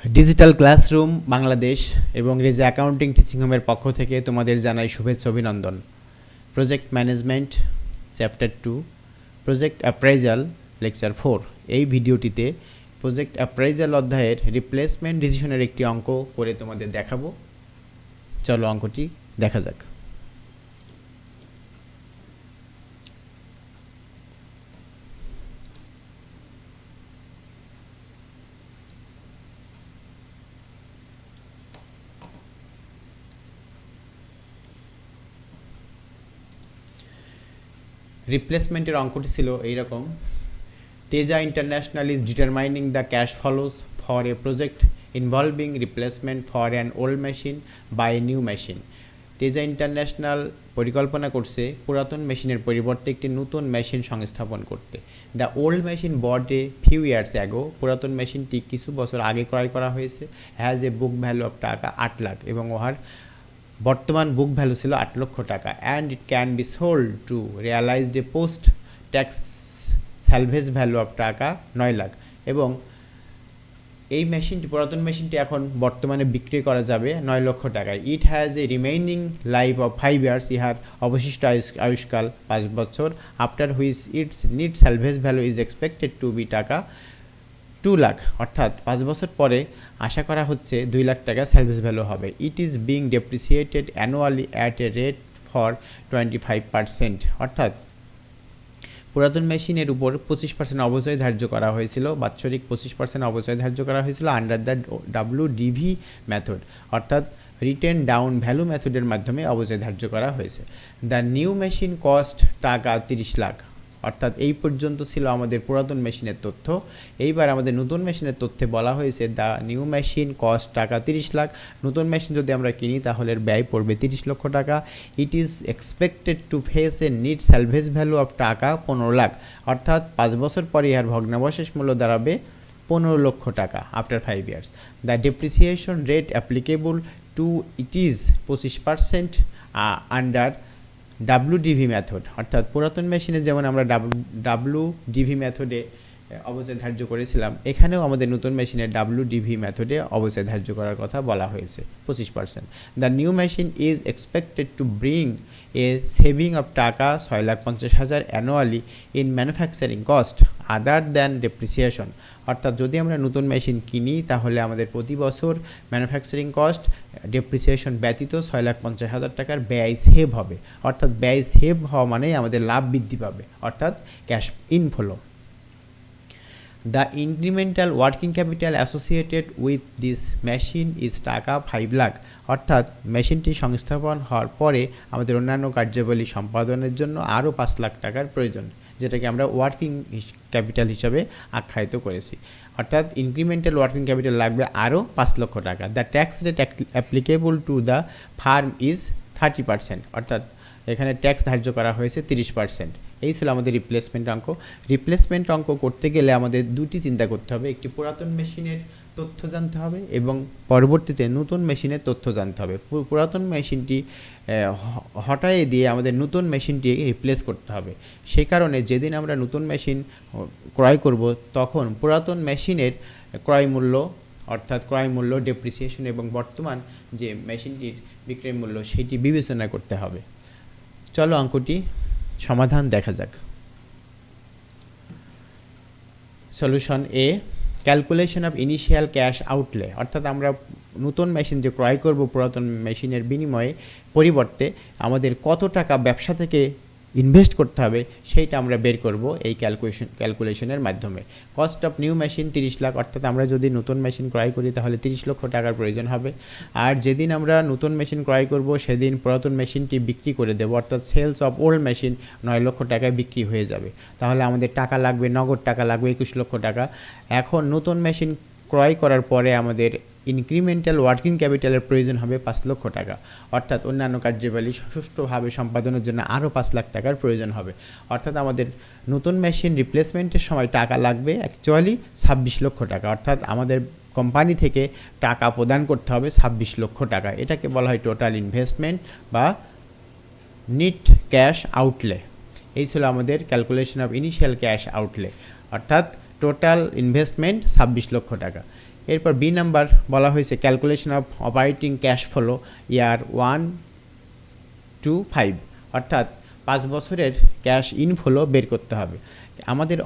Digital classroom Bangladesh এবং Reza accounting teaching হোমের পক্ষ থেকে তোমাদের জানাই শুভেচ্ছা অভিনন্দন। Project management chapter 2 project appraisal lecture 4 এই ভিডিওটিতে প্রজেক্ট অ্যাপ্রাইজাল অধ্যায়ের রিপ্লেসমেন্ট ডিসিশনের একটি অঙ্ক করে তোমাদের দেখাবো। চলো অঙ্কটি দেখা যাক। রিপ্লেসমেন্টের অঙ্কটি ছিল এইরকম। Teja international is determining the cash flows for a project involving replacement for an old machine by a new machine. Teja international পরিকল্পনা করছে পুরাতন মেশিনের পরিবর্তে একটি নতুন মেশিন সংস্থাপন করতে। The old machine bought a few years ago, পুরাতন মেশিনটি কিছু বছর আগে ক্রয় করা হয়েছে। Has a book value of taka 8 lakh এবং ওহার বর্তমান বুক ভ্যালু ছিল 8 লক্ষ টাকা। And it can be sold to realized a post tax salvage value of taka 9 lakh এবং এই মেশিনটি পুরাতন মেশিনটি এখন বর্তমানে বিক্রি করা যাবে 9 লক্ষ টাকায়। It has a remaining life of 5 years, ইহার অবশিষ্ট আয়ুষ্কাল 5 বছর। After which its net salvage value is expected to be taka 2 lakh, অর্থাৎ 5 বছর পরে আশা করা হচ্ছে 2 লাখ টাকা স্যালভেজ ভ্যালু হবে। It is being depreciated annually at a rate for 25%, অর্থাৎ পুরাতন মেশিনের উপর 25% অবচয় ধার্য করা হয়েছিল, বাৎসরিক 25% অবচয় ধার্য করা হয়েছিল আন্ডার দ্য WDV মেথড, অর্থাৎ রিটেন ডাউন ভ্যালু মেথডের মাধ্যমে অবচয় ধার্য করা হয়েছে। দ্য নিউ মেশিন কস্ট টাকা 30 লাখ, অর্থাৎ এই পর্যন্ত ছিল আমাদের পুরাতন মেশিনের তথ্য। এইবার আমাদের নতুন মেশিনের তথ্যে বলা হয়েছে দ্য নিউ মেশিন কস্ট টাকা 30 লাখ। নতুন মেশিন যদি আমরা কিনি তাহলে ব্যয় পড়বে 30 লক্ষ টাকা। It is expected to face a net salvage value of taka 15 lakh, অর্থাৎ 5 বছর পরে ইহার ভগ্নাবশেষ মূল্য দাঁড়াবে 15 লক্ষ টাকা after 5 years. The depreciation rate applicable to it is 25% under WDV method, অর্থাৎ পুরাতন মেশিনে যেমন আমরা WDV মেথডে অবচয় ধার্য করেছিলাম, এখানেও আমাদের নতুন মেশিনের WDV মেথডে অবচয় ধার্য করার কথা বলা হয়েছে 25%। The new machine is expected to bring a saving of টাকা 6,50,000 annually in manufacturing cost other than depreciation, অর্থাৎ যদি আমরা নতুন মেশিন কিনি তাহলে আমাদের প্রতি বছর ম্যানুফ্যাকচারিং কস্ট ডেপ্রিসিয়েশন ব্যতীত 6,50,000 টাকার ব্যয় সেভ হবে, অর্থাৎ ব্যয় সেভ হওয়া মানেই আমাদের লাভ বৃদ্ধি পাবে, অর্থাৎ cash inflow. The incremental working capital associated with this machine is টাকা 5 লাখ, অর্থাৎ মেশিনটি সংস্থাপন হওয়ার পরে আমাদের অন্যান্য কার্যাবলী সম্পাদনের জন্য আরও 5 লাখ টাকার প্রয়োজন, যেটাকে আমরা ওয়ার্কিং ক্যাপিটাল হিসাবে আখ্যায়িত করেছি, অর্থাৎ ইনক্রিমেন্টাল ওয়ার্কিং ক্যাপিটাল লাগবে আরও 5 লক্ষ টাকা। The tax rate applicable to the farm is 30%, অর্থাৎ এখানে ট্যাক্স ধার্য করা হয়েছে 30%। এই ছিল আমাদের রিপ্লেসমেন্ট অঙ্ক। রিপ্লেসমেন্ট অঙ্ক করতে গেলে আমাদের দুটি চিন্তা করতে হবে, একটি পুরাতন মেশিনের তথ্য জানতে হবে এবং পরবর্তীতে নতুন মেশিনের তথ্য জানতে হবে। পুরাতন মেশিনটি হটাইয়ে দিয়ে আমাদের নতুন মেশিনটি রিপ্লেস করতে হবে। সেই কারণে যেদিন আমরা নতুন মেশিন ক্রয় করব তখন পুরাতন মেশিনের ক্রয় মূল্য, অর্থাৎ ক্রয় মূল্য, ডেপ্রিসিয়েশন এবং বর্তমান যে মেশিনটির বিক্রয় মূল্য সেটি বিবেচনা করতে হবে। চলো অঙ্কটি সমাধান দেখা যাক। Solution A, calculation of initial cash outlay, অর্থাৎ আমরা নতুন মেশিন যে ক্রয় করব পুরাতন মেশিনের বিনিময়ে পরিবর্তে আমাদের কত টাকা ব্যবসা থেকে ইনভেস্ট করতে হবে সেইটা আমরা বের করব এই ক্যালকুলেশনের মাধ্যমে। Cost of new machine 30 lakh, অর্থাৎ আমরা যদি নতুন মেশিন ক্রয় করি তাহলে 30 লক্ষ টাকার প্রয়োজন হবে। আর যেদিন আমরা নতুন মেশিন ক্রয় করব সেদিন পুরাতন মেশিনটি বিক্রি করে দেবো, অর্থাৎ সেলস অফ ওল্ড মেশিন 9 লক্ষ টাকায় বিক্রি হয়ে যাবে। তাহলে আমাদের টাকা লাগবে, নগদ টাকা লাগবে 21 লক্ষ টাকা। এখন নতুন মেশিন ক্রয় করার পরে আমাদের ইনক্রিমেন্টাল ওয়ার্কিং ক্যাপিটালের প্রয়োজন হবে 5 লক্ষ টাকা, অর্থাৎ অন্যান্য কার্যাবলী সুষ্ঠুভাবে সম্পাদনের জন্য আরও 5 লাখ টাকার প্রয়োজন হবে। অর্থাৎ আমাদের নতুন মেশিন রিপ্লেসমেন্টের সময় টাকা লাগবে অ্যাকচুয়ালি 26 লক্ষ টাকা, অর্থাৎ আমাদের কোম্পানি থেকে টাকা প্রদান করতে হবে 26 লক্ষ টাকা। এটাকে বলা হয় টোটাল ইনভেস্টমেন্ট বা নিট ক্যাশ আউটলে। এই ছিল আমাদের calculation of initial cash outlay, অর্থাৎ টোটাল ইনভেস্টমেন্ট 26 লক্ষ টাকা। এরপর বি নাম্বার বলা হয়েছে calculation of operating cash flow year 1 to 5, অর্থাৎ 5 বছরের ক্যাশ ইনফ্লো বের করতে হবে। আমাদের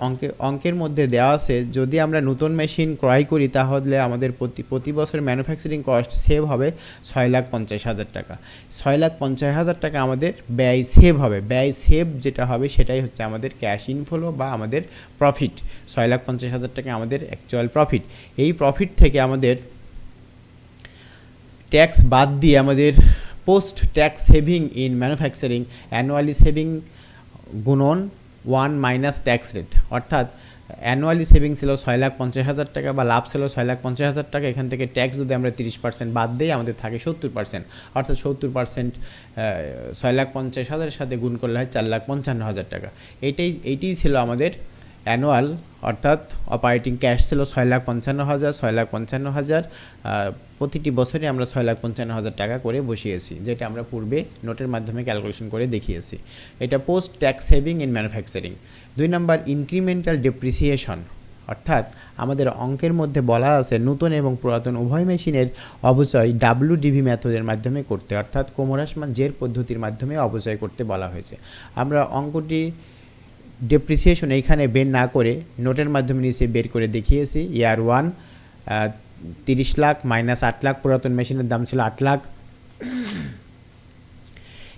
অঙ্কের মধ্যে দেওয়া আছে যদি আমরা নতুন মেশিন ক্রয় করি তাহলে আমাদের প্রতি বছর ম্যানুফ্যাকচারিং কস্ট সেভ হবে 6,50,000 টাকা। 6,50,000 টাকা আমাদের ব্যয় সেভ হবে। ব্যয় সেভ যেটা হবে সেটাই হচ্ছে আমাদের ক্যাশ ইনফ্লো বা আমাদের প্রফিট। 6,50,000 টাকা আমাদের অ্যাকচুয়াল প্রফিট। এই প্রফিট থেকে আমাদের ট্যাক্স বাদ দিয়ে আমাদের post tax saving in manufacturing annually saving গুণন 1 মাইনাস ট্যাক্স রেট, অর্থাৎ অ্যানুয়ালি সেভিং ছিল 6,50,000 টাকা বা লাভ ছিল 6,50,000 টাকা। এখান থেকে ট্যাক্স যদি আমরা 30% বাদ দিই আমাদের থাকে 70%, অর্থাৎ 70% 6,50,000 সাথে গুণ করলে হয় 4,55,000 টাকা। এইটাই ছিল আমাদের অ্যানুয়াল, অর্থাৎ অপারেটিং ক্যাশ ছিল 6,55,000, 6,55,000 প্রতিটি বছরে আমরা 6,55,000 টাকা করে বসিয়েছি, যেটা আমরা পূর্বে নোটের মাধ্যমে ক্যালকুলেশন করে দেখিয়েছি। এটা post tax saving in manufacturing. 2 number incremental depreciation, অর্থাৎ আমাদের অঙ্কের মধ্যে বলা আছে নতুন এবং পুরাতন উভয় মেশিনের অবচয় WDV মেথডের মাধ্যমে করতে, অর্থাৎ কোমরাসমান জের পদ্ধতির মাধ্যমে অবচয় করতে বলা হয়েছে। আমরা অঙ্কটি ডেপ্রিসিয়েশন এইখানে বের না করে নোটের মাধ্যমে নিচে বের করে দেখিয়েছি। ইয়ার 1 30 লাখ মাইনাস 8 লাখ, পুরাতন মেশিনের দাম ছিল 8 লাখ।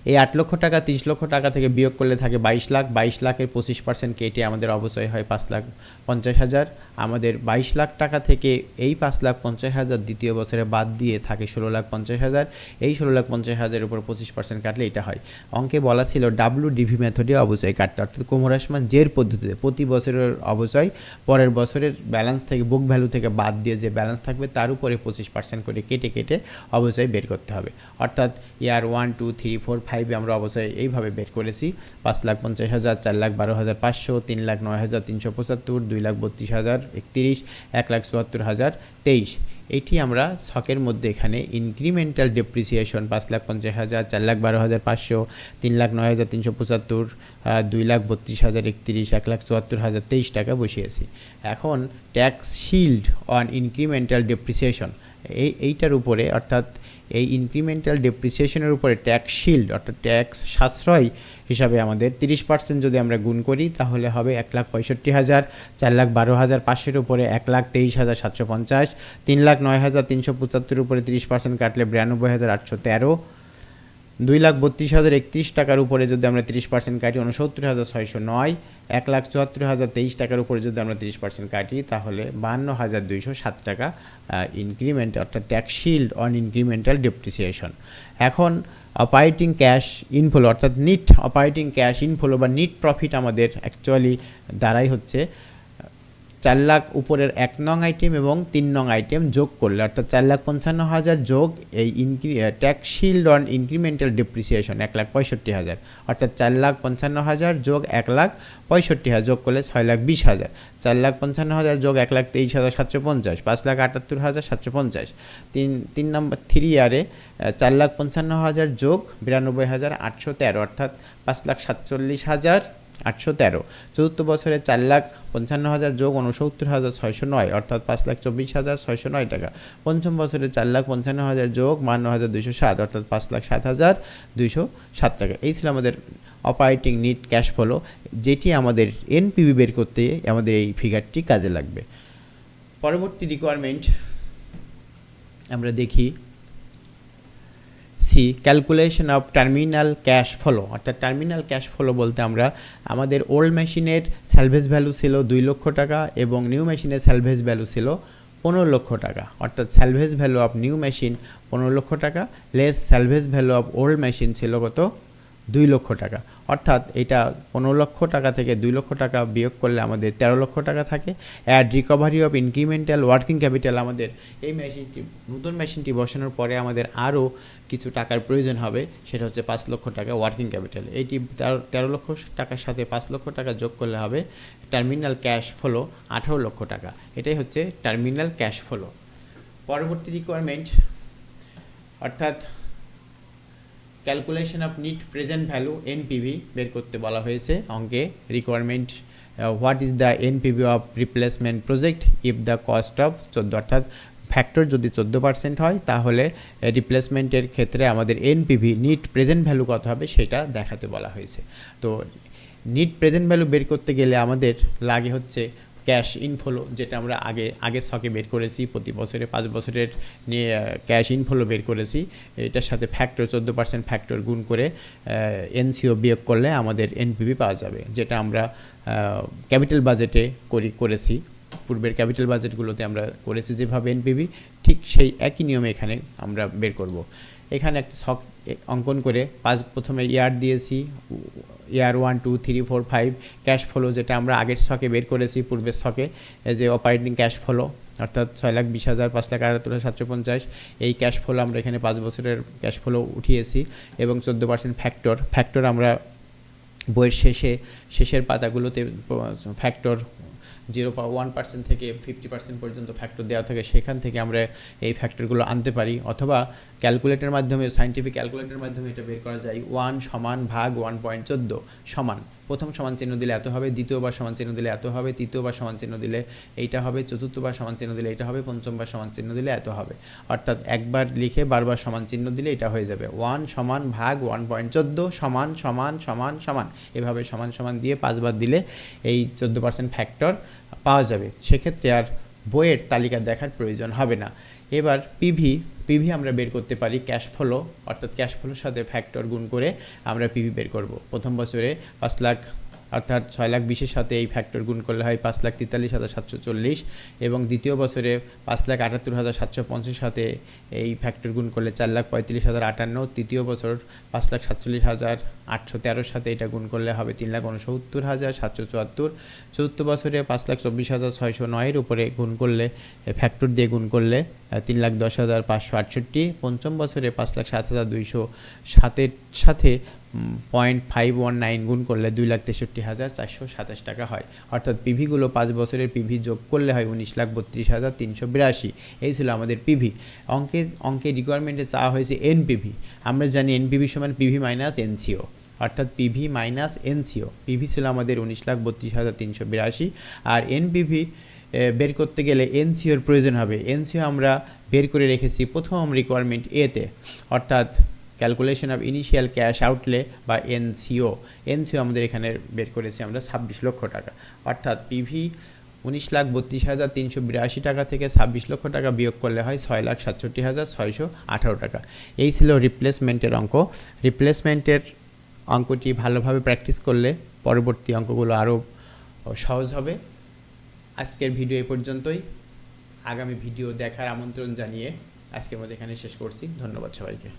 এই 8 লক্ষ টাকা 30 লক্ষ টাকা থেকে বিয়োগ করলে থাকে 22 লাখ। 22 লাখের 25% কেটে আমাদের অবচয় হয় 5,50,000। আমাদের 22 লাখ টাকা থেকে এই 5,50,000 দ্বিতীয় বছরে বাদ দিয়ে থাকে 16,50,000। এই 16,50,000 উপর 25% কাটলে এটা হয়। অঙ্কে বলা ছিল WDV মেথডে অবচয় কাটতে, অর্থাৎ কোমরাসমান জের পদ্ধতিতে প্রতি বছরের অবচয় পরের বছরের ব্যালেন্স থেকে বুক ভ্যালু থেকে বাদ দিয়ে যে ব্যালেন্স থাকবে তার উপরে 25% করে কেটে অবচয় বের করতে হবে। অর্থাৎ ইয়ার 1 2 3 4 5 আমরা অবচয় এইভাবে বের করেছি। 5,50,000, 4,12,500, 3,09,375, 2,32,031, 1,74,023। এইটি আমরা ছকের মধ্যে এখানে ইনক্রিমেন্টাল ডেপ্রিসিয়েশন 5,50,000, 4,12,500, 3,09,375, 2,32,031, 1,74,023 টাকা বসিয়েছি। এখন tax shield on incremental depreciation এইটার উপরে, অর্থাৎ এই ইনক্রিমেন্টাল ডেপ্রিসিয়েশনের উপরে ট্যাক্স শিল্ড অর্থাৎ ট্যাক্স সাশ্রয় হিসাবে আমাদের 30% যদি আমরা গুণ করি তাহলে হবে 1,65,000। 4,12,500 উপরে 1,23,750, 3,09,375 উপরে 30% কাটলে 92,813, 2,32,031 টাকার উপরে যদি আমরা 30% কাটি 69,609, 1,74,023 টাকার উপরে যদি আমরা 30% কাটি তাহলে 52,207 টাকা ইনক্রিমেন্ট, অর্থাৎ tax shield on incremental depreciation. এখন অপারেটিং ক্যাশ ইনফ্লো অর্থাৎ নিট অপারেটিং ক্যাশ ইনফ্লো বা নিট প্রফিট আমাদের অ্যাকচুয়ালি দাঁড়াই হচ্ছে 4 লাখ উপরের 1 নং আইটেম এবং 3 নং আইটেম যোগ করলে, অর্থাৎ 4,55,000 যোগ এই tax shield on incremental depreciation 1,65,000, অর্থাৎ 4,55,000 যোগ 1,65,000 যোগ করলে 6,20,000। 4,55,000 যোগ 1,23,750, 5,78,750। 3 নম্বর 3 ইয়ারে 4,55,000 যোগ 92,813, অর্থাৎ 5,47,813। চতুর্থ বছরে 4,55,000 যোগ 69,609, অর্থাৎ 5,24,609 টাকা। পঞ্চম বছরে 4,55,000 যোগ 52,207, অর্থাৎ 5,07,207 টাকা। এই ছিল আমাদের অপারেটিং নিট ক্যাশ ফ্লো, যেটি আমাদের এনপিভি বের করতে আমাদের এই ফিগারটি কাজে লাগবে। পরবর্তী রিকোয়ারমেন্ট আমরা দেখি C calculation of terminal cash flow, অর্থাৎ টার্মিনাল ক্যাশ ফ্লো বলতে আমরা আমাদের ওল্ড মেশিনের স্যালভেজ ভ্যালু ছিল 2 লক্ষ টাকা এবং নিউ মেশিনের স্যালভেজ ভ্যালু ছিল 15 লক্ষ টাকা, অর্থাৎ salvage value of new machine 15 লক্ষ টাকা less salvage value of old machine ছিল কত 2 লক্ষ টাকা। অর্থাৎ এটা 15 লক্ষ টাকা থেকে 2 লক্ষ টাকা বিয়োগ করলে আমাদের 13 লক্ষ টাকা থাকে। Add recovery of incremental working capital, আমাদের এই মেশিনটি নতুন মেশিনটি বসানোর পরে আমাদের আরও কিছু টাকার প্রয়োজন হবে, সেটা হচ্ছে 5 লক্ষ টাকা ওয়ার্কিং ক্যাপিটাল। এইটি 13 লক্ষ টাকার সাথে 5 লক্ষ টাকা যোগ করলে হবে টার্মিনাল ক্যাশ ফ্লো 18 লক্ষ টাকা। এটাই হচ্ছে টার্মিনাল ক্যাশ ফ্লো। পরবর্তী রিকোয়ারমেন্ট অর্থাৎ calculation of net present value NPV বের করতে বলা হয়েছে অঙ্কে। Requirement what is the NPV of replacement project if the cost of 14, অর্থাৎ ফ্যাক্টর যদি 14% হয় তাহলে রিপ্লেসমেন্টের ক্ষেত্রে আমাদের এনপিভি নিট প্রেজেন্ট ভ্যালু কত হবে সেটা দেখাতে বলা হয়েছে। তো নিট প্রেজেন্ট ভ্যালু বের করতে গেলে আমাদের লাগে হচ্ছে ক্যাশ ইনফ্লো, যেটা আমরা আগের ছকে বের করেছি, প্রতি বছরে 5 বছরের নিয়ে ক্যাশ ইনফ্লো বের করেছি। এটার সাথে ফ্যাক্টর 14% ফ্যাক্টর গুণ করে এনসিও বিয়োগ করলে আমাদের এনপিভি পাওয়া যাবে, যেটা আমরা ক্যাপিটাল বাজেটে করেছি। পূর্বের ক্যাপিটাল বাজেটগুলোতে আমরা করেছি যেভাবে এনপিভি, ঠিক সেই একই নিয়মে এখানে আমরা বের করব। এখানে একটা ছক অঙ্কন করে প্রথমে ইয়ার দিয়েছি, ইয়ার 1 2 3 4 5 ক্যাশ ফ্লো, যেটা আমরা আগের ছকে বের করেছি পূর্বের ছকে, যে অপারেটিং ক্যাশ ফ্লো অর্থাৎ 6,20,000 5,78,750 এই ক্যাশ ফ্লো আমরা এখানে 5 বছরের ক্যাশ ফ্লো উঠিয়েছি এবং 14% ফ্যাক্টর আমরা বইয়ের শেষের পাতাগুলোতে ফ্যাক্টর 0.1% থেকে 50% পর্যন্ত ফ্যাক্টর দেওয়া থাকে, সেখান থেকে আমরা এই ফ্যাক্টরগুলো আনতে পারি, অথবা ক্যালকুলেটরের মাধ্যমে, সাইন্টিফিক ক্যালকুলেটরের মাধ্যমে এটা বের করা যায়। 1 সমান ভাগ 1.14 সমান, প্রথম সমান চিহ্ন দিলে এত হবে, দ্বিতীয়বার সমান চিহ্ন দিলে এত হবে, তৃতীয়বার সমান চিহ্ন দিলে এইটা হবে, চতুর্থবার সমান চিহ্ন দিলে এটা হবে, পঞ্চমবার সমান চিহ্ন দিলে এত হবে। অর্থাৎ একবার লিখে বারবার সমান চিহ্ন দিলে এটা হয়ে যাবে 1 সমান ভাগ 1.14 সমান সমান সমান সমান, এভাবে সমান সমান দিয়ে 5 বার দিলে এই 14% ফ্যাক্টর পাওয়া যাবে। সেক্ষেত্রে আর বইয়ের তালিকা দেখার প্রয়োজন হবে না। এবার পিভি আমরা বের করতে পারি ক্যাশ ফ্লো, অর্থাৎ ক্যাশ ফ্লোর সাথে ফ্যাক্টর গুণ করে আমরা পিভি বের করব। প্রথম বছরে 5 লাখ অর্থাৎ 6,20,000 সাথে এই ফ্যাক্টর গুণ করলে হয় 5,43,740, এবং দ্বিতীয় বছরে 5,78,750 সাথে এই ফ্যাক্টর গুণ করলে 4,35,058, তৃতীয় বছর 5,47,813 সাথে এটা গুণ করলে হবে 3,69,774, চতুর্থ বছরে 5,24,609 উপরে গুণ করলে ফ্যাক্টর দিয়ে গুণ করলে 3,10,568, পঞ্চম বছরে 5,07,207 সাথে 0.519 গুণ করলে 2,63,427 টাকা হয়। অর্থাৎ পিভিগুলো 5 বছরের পিভি যোগ করলে হয় 19,32,382। এই ছিল আমাদের পিভি। অঙ্কে রিকোয়ারমেন্টে চাওয়া হয়েছে এনপিভি। আমরা জানি এনপিভি সমান পিভি মাইনাস এনসিও, অর্থাৎ পিভি মাইনাস এনসিও। পিভি ছিল আমাদের 19,32,382, আর এনপিভি বের করতে গেলে এনসিওর প্রয়োজন হবে। এনসিও আমরা বের করে রেখেছি প্রথম রিকোয়ারমেন্ট এতে, অর্থাৎ calculation of initial cash outlay বা এনসিও আমাদের এখানে বের করেছি আমরা 26 লক্ষ টাকা। অর্থাৎ পিভি 19,32,382 টাকা থেকে 26 লক্ষ টাকা বিয়োগ করলে হয় 6,67,618 টাকা। এই ছিল রিপ্লেসমেন্টের অঙ্ক। রিপ্লেসমেন্টের অঙ্কটি ভালোভাবে প্র্যাকটিস করলে পরবর্তী অঙ্কগুলো আরও সহজ হবে। আজকের ভিডিও এই পর্যন্তই। আগামী ভিডিও দেখার আমন্ত্রণ জানিয়ে আজকের মধ্যে এখানে শেষ করছি। ধন্যবাদ সবাইকে।